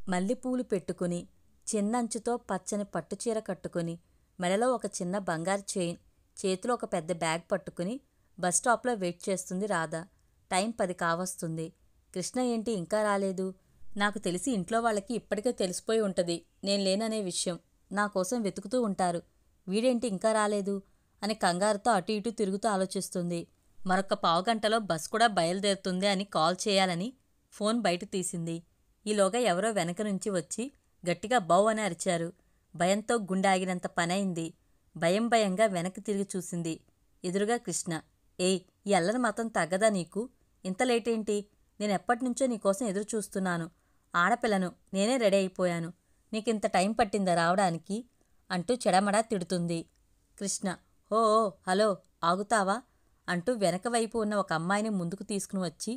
మల్లెపూలు పెట్టుకుని, చిన్నంచుతో పచ్చని పట్టుచీర కట్టుకుని, మెడలో ఒక చిన్న బంగారు చైన్, చేతిలో ఒక పెద్ద బ్యాగ్ పట్టుకుని బస్టాప్లో వెయిట్ చేస్తుంది రాధ. టైం 10 కావస్తుంది. కృష్ణ ఏంటి ఇంకా రాలేదు? నాకు తెలిసి ఇంట్లో వాళ్ళకి ఇప్పటికే తెలిసిపోయి ఉంటది నేను లేననే విషయం. నా కోసం వెతుకుతూ ఉంటారు. వీడేంటి ఇంకా రాలేదు అని కంగారుతో అటు ఇటు తిరుగుతూ ఆలోచిస్తుంది. మరొక పావుగంటలో బస్ కూడా బయలుదేరుతుంది అని కాల్ చేయాలని ఫోన్ బయట తీసింది. ఈలోగా ఎవరో వెనక నుంచి వచ్చి గట్టిగా బౌ అని అరిచారు. భయంతో గుండె ఆగినంత పనైంది. భయంగా వెనక్కి తిరిగి చూసింది. ఎదురుగా కృష్ణ. ఏయ్, ఈ అల్లరి మాత్రం తగ్గదా నీకు? ఇంత లేటేంటి? నేనెప్పటినుంచో నీకోసం ఎదురు చూస్తున్నాను. ఆడపిల్లను, నేనే రెడీ అయిపోయాను. నీకింత టైం పట్టిందా రావడానికి అంటూ చెడమడా తిడుతుంది. కృష్ణ. ఓ హలో, ఆగుతావా అంటూ వెనక వైపు ఉన్న ఒక అమ్మాయిని ముందుకు తీసుకుని వచ్చి,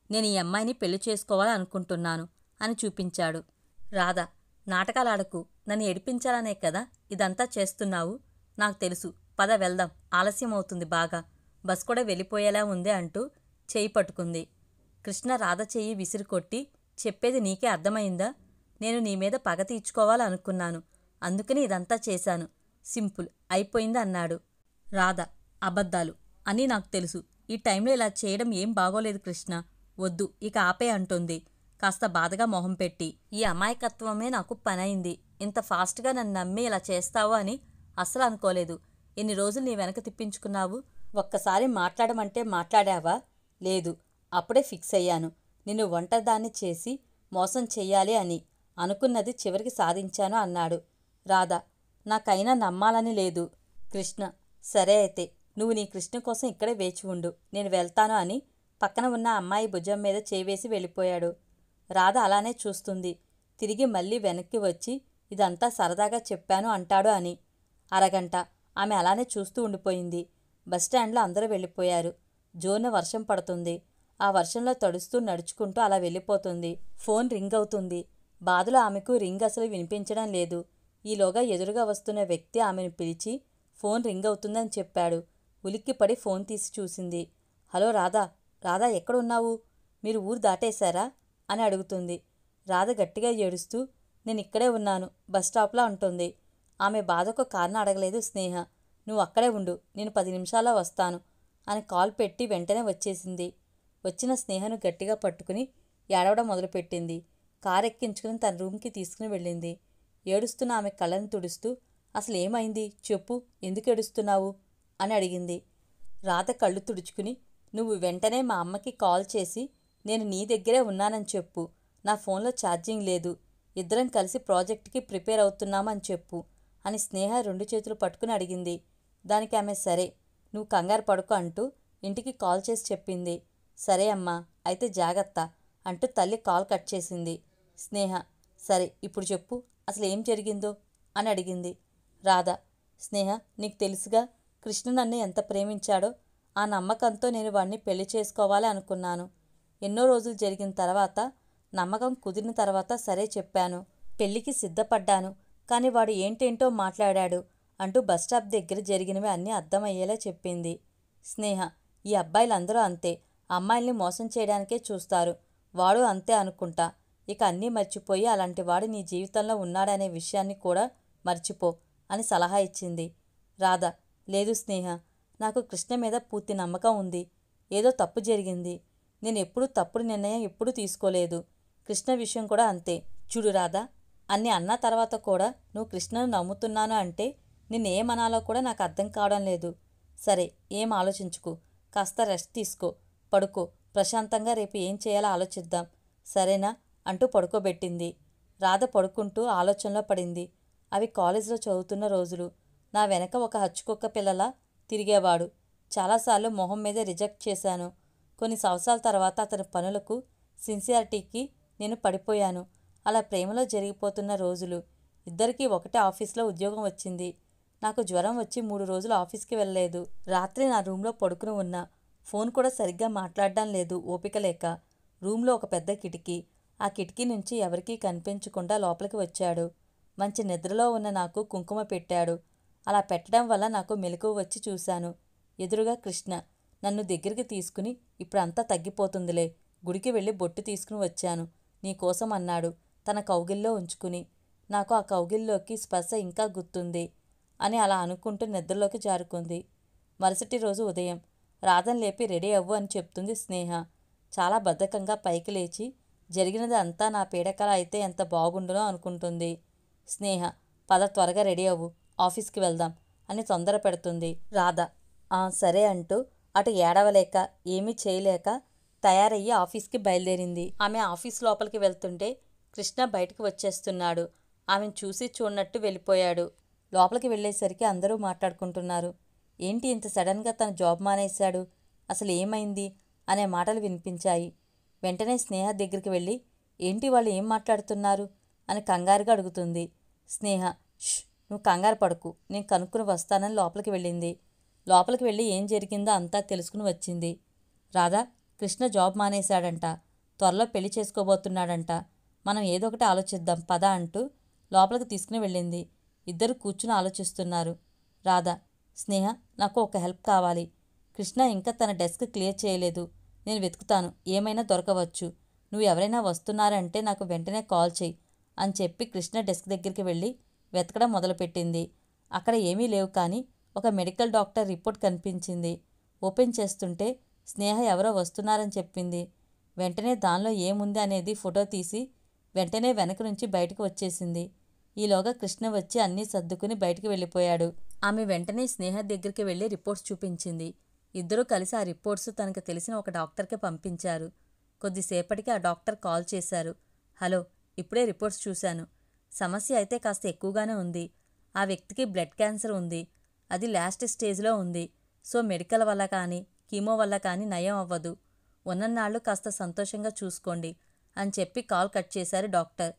నేను ఈ అమ్మాయిని పెళ్లి చేసుకోవాలనుకుంటున్నాను అని చూపించాడు. రాధ. నాటకాలాడకు. నన్ను ఏడిపించాలనే కదా ఇదంతా చేస్తున్నావు? నాకు తెలుసు. పద వెళ్దాం, ఆలస్యమవుతుంది బాగా. బస్ కూడా వెళ్ళిపోయేలా ఉంది అంటూ చెయ్యి పట్టుకుంది. కృష్ణ రాధ చెయ్యి విసిరికొట్టి, చెప్పేది నీకే అర్థమైందా? నేను నీ మీద పగ తీర్చుకోవాలనుకున్నాను. అందుకని ఇదంతా చేశాను. సింపుల్, అయిపోయింది అన్నాడు. రాధ. అబద్ధాలు అని నాకు తెలుసు. ఈ టైంలో ఇలా చేయడం ఏం బాగోలేదు కృష్ణ. వద్దు, ఇక ఆపే అంటుంది కాస్త బాధగా మొహం పెట్టి. ఈ అమాయకత్వమే నాకు పనైంది. ఇంత ఫాస్ట్గా నన్ను నమ్మి ఇలా చేస్తావు అని అస్సలు అనుకోలేదు. ఎన్ని రోజులు నీ వెనక తిప్పించుకున్నావు? ఒక్కసారి మాట్లాడమంటే మాట్లాడావా? లేదు. అప్పుడే ఫిక్స్ అయ్యాను. నిన్ను ఒంటరిదాన్ని చేసి మోసం చెయ్యాలి అని. అనుకున్నది చివరికి సాధించాను అన్నాడు. రాధ. నాకైనా నమ్మాలని లేదు. కృష్ణ. సరే అయితే నువ్వు నీ కృష్ణ కోసం ఇక్కడే వేచి ఉండు, నేను వెళ్తాను అని పక్కన ఉన్న అమ్మాయి భుజం మీద చేవేసి వెళ్ళిపోయాడు. రాధ అలానే చూస్తుంది. తిరిగి మళ్ళీ వెనక్కి వచ్చి ఇదంతా సరదాగా చెప్పాను అంటాడు అని. అరగంట ఆమె అలానే చూస్తూ ఉండిపోయింది. బస్టాండ్లో అందరూ వెళ్ళిపోయారు. జోరున వర్షం పడుతుంది. ఆ వర్షంలో తడుస్తూ నడుచుకుంటూ అలా వెళ్ళిపోతుంది. ఫోన్ రింగ్ అవుతుంది. బాధలో ఆమెకు రింగ్ అసలు వినిపించడం లేదు. ఈలోగా ఎదురుగా వస్తున్న వ్యక్తి ఆమెను పిలిచి ఫోన్ రింగ్ అవుతుందని చెప్పాడు. ఉలిక్కిపడి ఫోన్ తీసి చూసింది. హలో రాధా. రాధా, ఎక్కడున్నావు? మీరు ఊరు దాటేశారా అని అడుగుతుంది. రాధ గట్టిగా ఏడుస్తూ నేనిక్కడే ఉన్నాను బస్టాప్లో అంటుంది. ఆమె బాధకు కారణం అడగలేదు స్నేహ. నువ్వు అక్కడే ఉండు, నేను 10 నిమిషాల్లో వస్తాను అని కాల్ పెట్టి వెంటనే వచ్చేసింది. వచ్చిన స్నేహను గట్టిగా పట్టుకుని ఏడవడం మొదలుపెట్టింది. కారెక్కించుకుని తన రూమ్కి తీసుకుని వెళ్ళింది. ఏడుస్తున్న ఆమె కళ్ళని తుడుస్తూ అసలు ఏమైంది చెప్పు, ఎందుకు ఏడుస్తున్నావు అని అడిగింది. రాధ కళ్ళు తుడుచుకుని నువ్వు వెంటనే మా అమ్మకి కాల్ చేసి నేను నీ దగ్గరే ఉన్నానని చెప్పు. నా ఫోన్లో ఛార్జింగ్ లేదు. ఇద్దరం కలిసి ప్రాజెక్ట్కి ప్రిపేర్ అవుతున్నామని చెప్పు అని స్నేహ 2 చేతులు పట్టుకుని అడిగింది. దానికి ఆమె సరే, నువ్వు కంగారు పడుకో అంటూ ఇంటికి కాల్ చేసి చెప్పింది. సరే అమ్మా, అయితే జాగ్రత్త అంటూ తల్లి కాల్ కట్ చేసింది. స్నేహ. సరే, ఇప్పుడు చెప్పు అసలు ఏం జరిగిందో అని అడిగింది. రాధ. స్నేహ, నీకు తెలుసుగా కృష్ణ నన్ను ఎంత ప్రేమించాడో. ఆ నమ్మకంతో నేను వాడిని పెళ్లి చేసుకోవాలి అనుకున్నాను. ఎన్నో రోజులు జరిగిన తర్వాత, నమ్మకం కుదిరిన తర్వాత సరే చెప్పాను. పెళ్లికి సిద్ధపడ్డాను. కానీ వాడు ఏంటేంటో మాట్లాడాడు అంటూ బస్టాప్ దగ్గర జరిగినవి అన్నీ అర్థమయ్యేలా చెప్పింది. స్నేహ. ఈ అబ్బాయిలందరూ అంతే. అమ్మాయిల్ని మోసం చేయడానికే చూస్తారు. వాడు అంతే అనుకుంటా. ఇక అన్నీ మర్చిపోయి అలాంటి వాడు నీ జీవితంలో ఉన్నాడనే విషయాన్ని కూడా మర్చిపో అని సలహా ఇచ్చింది. రాధ. లేదు స్నేహ, నాకు కృష్ణ మీద పూర్తి నమ్మకం ఉంది. ఏదో తప్పు జరిగింది. నేను ఎప్పుడూ తప్పుడు నిర్ణయం ఎప్పుడూ తీసుకోలేదు. కృష్ణ విషయం కూడా అంతే. చూడు రాధ, అన్ని అన్న తర్వాత కూడా నువ్వు కృష్ణను నమ్ముతున్నాను అంటే నిన్నేమనాలో కూడా నాకు అర్థం కావడం లేదు. సరే, ఏం ఆలోచించుకు. కాస్త రెస్ట్ తీసుకో, పడుకో. ప్రశాంతంగా రేపు ఏం చేయాలో ఆలోచిద్దాం, సరేనా అంటూ పడుకోబెట్టింది. రాధ పడుకుంటూ ఆలోచనలో పడింది. అవి కాలేజీలో చదువుతున్న రోజులు. నా వెనక ఒక హచ్చుకుక్క పిల్లలా తిరిగేవాడు. చాలాసార్లు మొహం మీద రిజెక్ట్ చేశాను. కొన్ని సంవత్సరాల తర్వాత అతని పనులకు, సిన్సియారిటీకి నేను పడిపోయాను. అలా ప్రేమలో జరిగిపోతున్న రోజులు. ఇద్దరికీ ఒకటే ఆఫీస్లో ఉద్యోగం వచ్చింది. నాకు జ్వరం వచ్చి 3 రోజులు ఆఫీస్కి వెళ్ళలేదు. రాత్రి నా రూమ్లో పడుకుని ఉన్నా. ఫోన్ కూడా సరిగ్గా మాట్లాడడం లేదు, ఓపిక లేక. రూమ్లో ఒక పెద్ద కిటికీ. ఆ కిటికీ నుంచి ఎవరికీ కనిపించకుండా లోపలికి వచ్చాడు. మంచి నిద్రలో ఉన్న నాకు కుంకుమ పెట్టాడు. అలా పెట్టడం వల్ల నాకు మెలకువ వచ్చి చూశాను. ఎదురుగా కృష్ణ. నన్ను దగ్గరికి తీసుకుని ఇప్పుడంతా తగ్గిపోతుందిలే, గుడికి వెళ్ళి బొట్టు తీసుకుని వచ్చాను నీకోసం అన్నాడు. తన కౌగిల్లో ఉంచుకుని. నాకు ఆ కౌగిల్లోకి స్పర్శ ఇంకా గుర్తుంది అని అలా అనుకుంటూ నిద్రలోకి జారుకుంది. మరుసటి రోజు ఉదయం రాధను లేపి రెడీ అవ్వు అని చెప్తుంది స్నేహ. చాలా బద్ధకంగా పైకి లేచి జరిగినది అంతా నా పీడకల అయితే ఎంత బాగుండునో అనుకుంటుంది. స్నేహ, పద త్వరగా రెడీ అవ్వు, ఆఫీస్కి వెళ్దాం అని తొందర పెడుతుంది. రాధ సరే అంటూ అటు ఏడవలేక ఏమీ చేయలేక తయారయ్యి ఆఫీస్కి బయలుదేరింది. ఆమె ఆఫీస్ లోపలికి వెళ్తుంటే కృష్ణ బయటకు వచ్చేస్తున్నాడు. ఆమెను చూసి చూడనట్టు వెళ్ళిపోయాడు. లోపలికి వెళ్ళేసరికి అందరూ మాట్లాడుకుంటున్నారు. ఏంటి ఇంత సడన్గా తన జాబ్ మానేశాడు, అసలు ఏమైంది అనే మాటలు వినిపించాయి. వెంటనే స్నేహ దగ్గరికి వెళ్ళి ఏంటి వాళ్ళు ఏం మాట్లాడుతున్నారు అని కంగారుగా అడుగుతుంది. స్నేహ, నువ్వు కంగారు పడకు, నేను కనుక్కుని వస్తానని లోపలికి వెళ్ళింది. లోపలికి వెళ్ళి ఏం జరిగిందో అంతా తెలుసుకుని వచ్చింది. రాధా, కృష్ణ జాబ్ మానేశాడంట, త్వరలో పెళ్లి చేసుకోబోతున్నాడంట, మనం ఏదో ఒకటి ఆలోచిద్దాం పద అంటూ లోపలికి తీసుకుని వెళ్ళింది. ఇద్దరు కూర్చుని ఆలోచిస్తున్నారు. రాధా, స్నేహ, నాకు ఒక హెల్ప్ కావాలి. కృష్ణ ఇంకా తన డెస్క్ క్లియర్ చేయలేదు. నేను వెతుకుతాను, ఏమైనా దొరకవచ్చు. నువ్వు ఎవరైనా వస్తున్నారంటే నాకు వెంటనే కాల్ చెయ్యి అని చెప్పి కృష్ణ డెస్క్ దగ్గరికి వెళ్ళి వెతకడం మొదలుపెట్టింది. అక్కడ ఏమీ లేవు, కానీ ఒక మెడికల్ డాక్టర్ రిపోర్ట్ కనిపించింది. ఓపెన్ చేస్తుంటే స్నేహ ఎవరో వస్తున్నారని చెప్పింది. వెంటనే దానిలో ఏముంది అనేది ఫోటో తీసి వెంటనే వెనక నుంచి బయటకు వచ్చేసింది. ఈలోగా కృష్ణ వచ్చి అన్నీ సర్దుకుని బయటికి వెళ్ళిపోయాడు. ఆమె వెంటనే స్నేహ దగ్గరికి వెళ్ళి రిపోర్ట్స్ చూపించింది. ఇద్దరూ కలిసి ఆ రిపోర్ట్స్ తనకు తెలిసిన ఒక డాక్టర్కి పంపించారు. కొద్దిసేపటికి ఆ డాక్టర్ కాల్ చేశారు. హలో, ఇప్పుడే రిపోర్ట్స్ చూశాను. సమస్య అయితే కాస్త ఎక్కువగానే ఉంది. ఆ వ్యక్తికి బ్లడ్ క్యాన్సర్ ఉంది. అది లాస్ట్ స్టేజ్లో ఉంది. సో మెడికల్ వల్ల కానీ కీమో వల్ల కానీ నయం అవ్వదు. ఉన్నన్నాళ్ళు కాస్త సంతోషంగా చూసుకోండి అని చెప్పి కాల్ కట్ చేశారు డాక్టర్.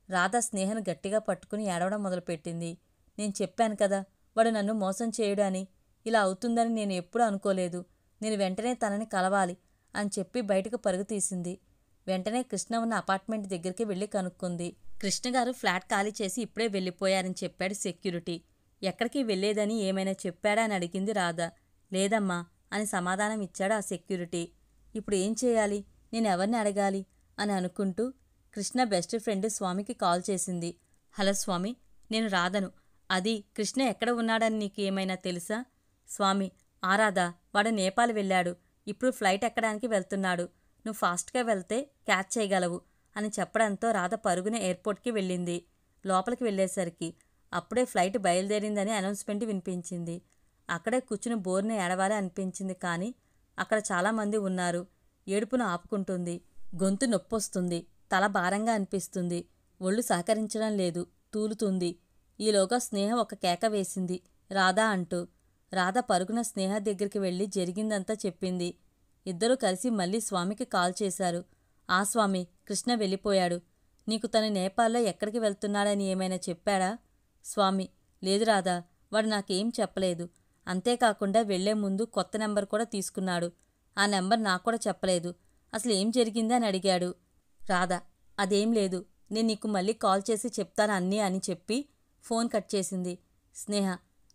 రాధ స్నేహను గట్టిగా పట్టుకుని ఏడవడం మొదలుపెట్టింది. నేను చెప్పాను కదా, వాడు నన్ను మోసం చేయడు అని. ఇలా అవుతుందని నేను ఎప్పుడూ అనుకోలేదు. నేను వెంటనే తనని కలవాలి అని చెప్పి బయటకు పరుగు తీసింది. వెంటనే కృష్ణ ఉన్న అపార్ట్మెంట్ దగ్గరికి వెళ్ళి కనుక్కుంది. కృష్ణగారు ఫ్లాట్ ఖాళీ చేసి ఇప్పుడే వెళ్ళిపోయారని చెప్పాడు సెక్యూరిటీ. ఎక్కడికి వెళ్ళేదని ఏమైనా చెప్పాడా అని అడిగింది రాధ. లేదమ్మా అని సమాధానం ఇచ్చాడు ఆ సెక్యూరిటీ. ఇప్పుడు ఏం చేయాలి, నేను ఎవరిని అడగాలి అని అనుకుంటూ కృష్ణ బెస్ట్ ఫ్రెండ్ స్వామికి కాల్ చేసింది. హలో స్వామి, నేను రాధను. అది కృష్ణ ఎక్కడ ఉన్నాడని నీకు ఏమైనా తెలుసా? స్వామి, రాధా, వాడు నేపాల్ వెళ్ళాడు. ఇప్పుడు ఫ్లైట్ ఎక్కడానికి వెళ్తున్నాడు. నువ్వు ఫాస్ట్గా వెళ్తే క్యాచ్ చేయగలవు అని చెప్పడంతో రాధ పరుగున ఎయిర్పోర్ట్కి వెళ్ళింది. లోపలికి వెళ్ళేసరికి అప్పుడే ఫ్లైట్ బయలుదేరిందని అనౌన్స్మెంట్ వినిపించింది. అక్కడే కూర్చుని బోర్ని ఏడవాలి అనిపించింది, కానీ అక్కడ చాలామంది ఉన్నారు. ఏడుపును ఆపుకుంటుంది. గొంతు నొప్పొస్తుంది, తల భారంగా అనిపిస్తుంది, ఒళ్ళు సహకరించడం లేదు, తూలుతుంది. ఈలోగా స్నేహ ఒక కేక వేసింది, రాధా అంటూ. రాధ పరుగున స్నేహ దగ్గరికి వెళ్ళి జరిగిందంతా చెప్పింది. ఇద్దరూ కలిసి మళ్ళీ స్వామికి కాల్ చేశారు. స్వామి, కృష్ణ వెళ్ళిపోయాడు. నీకు తను నేపాల్లో ఎక్కడికి వెళ్తున్నాడని ఏమైనా చెప్పాడా? స్వామి, లేదు రాధా, వాడు నాకేం చెప్పలేదు. అంతేకాకుండా వెళ్లే ముందు కొత్త నెంబర్ కూడా తీసుకున్నాడు. ఆ నెంబర్ నాకు కూడా చెప్పలేదు. అసలు ఏం జరిగింది అని అడిగాడు. రాధా, అదేం లేదు, నేను నీకు మళ్ళీ కాల్ చేసి చెప్తాను అన్నీ అని చెప్పి ఫోన్ కట్ చేసింది. స్నేహ,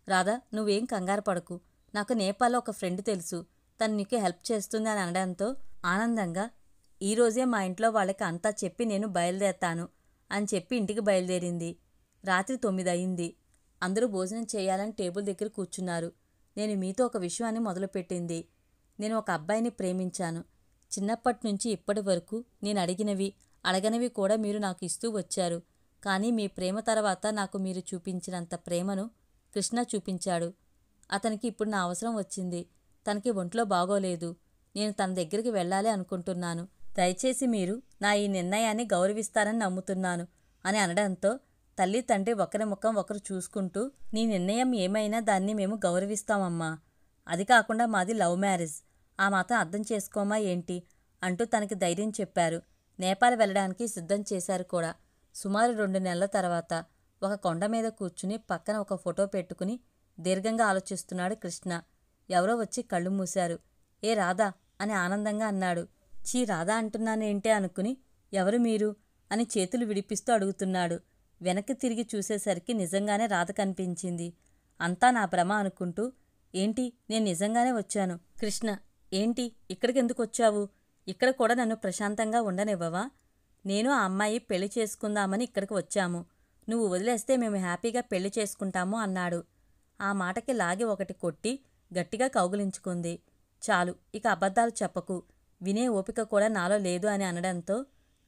రాధా, నువ్వేం కంగారు పడకు. నాకు నేపాల్లో ఒక ఫ్రెండ్ తెలుసు, తను నీకు హెల్ప్ చేస్తుంది అని అనడంతో ఆనందంగా ఈరోజే మా ఇంట్లో వాళ్ళకి అంతా చెప్పి నేను బయలుదేరతాను అని చెప్పి ఇంటికి బయలుదేరింది. రాత్రి 9 అయింది. అందరూ భోజనం చేయాలని టేబుల్ దగ్గర కూర్చున్నారు. నేను మీతో ఒక విషయాన్ని మొదలుపెట్టింది. నేను ఒక అబ్బాయిని ప్రేమించాను. చిన్నప్పటి నుంచి ఇప్పటి వరకు నేను అడగనివి కూడా మీరు నాకు ఇస్తూ వచ్చారు. కానీ మీ ప్రేమ తర్వాత నాకు మీరు చూపించినంత ప్రేమను కృష్ణ చూపించాడు. అతనికి ఇప్పుడు నా అవసరం వచ్చింది. తనకి ఒంట్లో బాగోలేదు. నేను తన దగ్గరికి వెళ్ళాలి అనుకుంటున్నాను. దయచేసి మీరు నా ఈ నిర్ణయాన్ని గౌరవిస్తారని నమ్ముతున్నాను అని అనడంతో తల్లి తండ్రి ఒకరి ముఖం ఒకరు చూసుకుంటూ, నీ నిర్ణయం ఏమైనా దాన్ని మేము గౌరవిస్తామమ్మా. అది కాకుండా మాది లవ్ మ్యారేజ్, ఆ మాత్రం అర్థం చేసుకోమా ఏంటి అంటూ తనకి ధైర్యం చెప్పారు. నేపాల్ వెళ్ళడానికి సిద్ధం చేశారు కూడా. సుమారు 2 నెలల తర్వాత ఒక కొండ మీద కూర్చుని పక్కన ఒక ఫోటో పెట్టుకుని దీర్ఘంగా ఆలోచిస్తున్నాడు కృష్ణ. ఎవరో వచ్చి కళ్ళు మూశారు. ఏ రాధా అని ఆనందంగా అన్నాడు. చీ, రాధా అంటున్నానేంటే అనుకుని ఎవరు మీరు అని చేతులు విడిపిస్తూ అడుగుతున్నాడు. వెనక్కి తిరిగి చూసేసరికి నిజంగానే రాధ కనిపించింది. అంతా నా భ్రమ అనుకుంటూ, ఏంటి, నేను నిజంగానే వచ్చాను. కృష్ణ, ఏంటి, ఇక్కడికెందుకు వచ్చావు? ఇక్కడ కూడా నన్ను ప్రశాంతంగా ఉండనివ్వవా? నేను ఆ అమ్మాయి పెళ్లి చేసుకుందామని ఇక్కడికి వచ్చాము. నువ్వు వదిలేస్తే మేము హ్యాపీగా పెళ్లి చేసుకుంటాము అన్నాడు. ఆ మాటకి లాగి ఒకటి కొట్టి గట్టిగా కౌగిలించుకుంది. చాలు, ఇక అబద్ధాలు చెప్పకు, వినే ఓపిక కూడా నాలో లేదు అని అనడంతో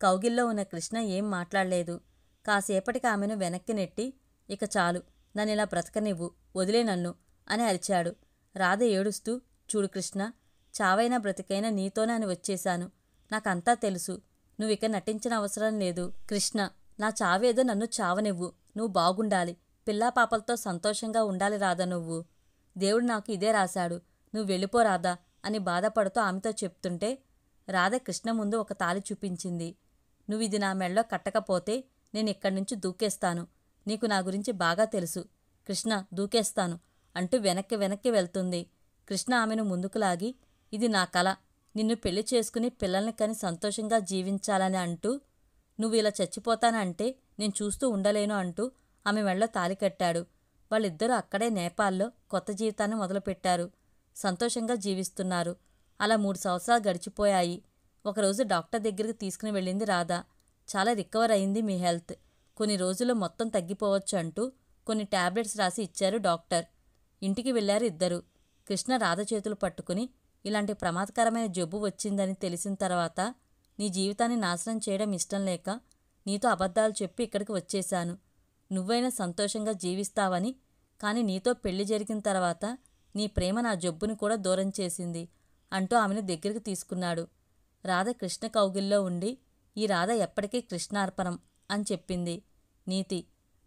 కౌగిల్లో ఉన్న కృష్ణ ఏం మాట్లాడలేదు. కాసేపటికి ఆమెను వెనక్కి నెట్టి, ఇక చాలు, నన్నిలా బ్రతకనివ్వు, వదిలే నన్ను అని అరిచాడు. రాధ ఏడుస్తూ, చూడు కృష్ణ, చావైనా బ్రతికైనా నీతోనే అని వచ్చేశాను. నాకంతా తెలుసు. నువ్విక నటించిన అవసరం లేదు. కృష్ణ, నా చావేదో నన్ను చావనివ్వు. నువ్వు బాగుండాలి, పిల్లా పాపలతో సంతోషంగా ఉండాలి రాధా. నువ్వు దేవుడు నాకు ఇదే రాశాడు. నువ్వు వెళ్ళిపో రాధా అని బాధపడుతూ ఆమెతో చెప్తుంటే రాధ కృష్ణ ముందు ఒక తాళి చూపించింది. నువ్విది నా మెళ్ళో కట్టకపోతే నేనిక్కడి నుంచి దూకేస్తాను. నీకు నా గురించి బాగా తెలుసు. కృష్ణ, దూకేస్తాను అంటూ వెనక్కి వెళ్తుంది. కృష్ణ ఆమెను ముందుకు లాగి, ఇది నా కల, నిన్ను పెళ్లి చేసుకుని పిల్లల్ని కని సంతోషంగా జీవించాలని అంటూ, నువ్వు ఇలా చచ్చిపోతానంటే నేను చూస్తూ ఉండలేను అంటూ ఆమె మెళ్ళో తాళి కట్టాడు. వాళ్ళిద్దరూ అక్కడే నేపాల్లో కొత్త జీవితాన్ని మొదలుపెట్టారు. సంతోషంగా జీవిస్తున్నారు. అలా 3 సంవత్సరాలు గడిచిపోయాయి. ఒకరోజు డాక్టర్ దగ్గరికి తీసుకుని వెళ్ళింది రాధ. చాలా రికవర్ అయింది మీ హెల్త్, కొన్ని రోజుల్లో మొత్తం తగ్గిపోవచ్చు అంటూ కొన్ని టాబ్లెట్స్ రాసి ఇచ్చారు డాక్టర్. ఇంటికి వెళ్లారు ఇద్దరు. కృష్ణ రాధ చేతులు పట్టుకుని, ఇలాంటి ప్రమాదకరమైన జబ్బు వచ్చిందని తెలిసిన తర్వాత నీ జీవితాన్ని నాశనం చేయడం ఇష్టం లేక నీతో అబద్ధాలు చెప్పి ఇక్కడికి వచ్చేశాను. నువ్వైనా సంతోషంగా జీవిస్తావని. కానీ నీతో పెళ్లి జరిగిన తర్వాత నీ ప్రేమ నా జబ్బుని కూడా దూరం చేసింది అంటూ ఆమెను దగ్గరికి తీసుకున్నాడు. రాధ కృష్ణ కౌగిల్లో ఉండి, ఈ రాధ ఎప్పటికీ కృష్ణార్పణం అని చెప్పింది. నీతి: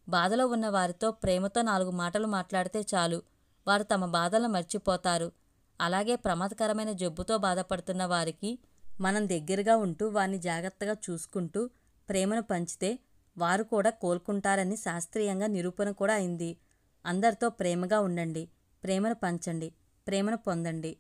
బాధలో ఉన్న వారితో ప్రేమతో 4 మాటలు మాట్లాడితే చాలు, వారు తమ బాధలను మర్చిపోతారు. అలాగే ప్రమాదకరమైన జబ్బుతో బాధపడుతున్న వారికి మనం దగ్గరగా ఉంటూ వారిని జాగ్రత్తగా చూసుకుంటూ ప్రేమను పంచితే వారు కూడా కోలుకుంటారని శాస్త్రీయంగా నిరూపణ కూడా అయింది. అందరితో ప్రేమగా ఉండండి, ప్రేమను పంచండి, ప్రేమను పొందండి.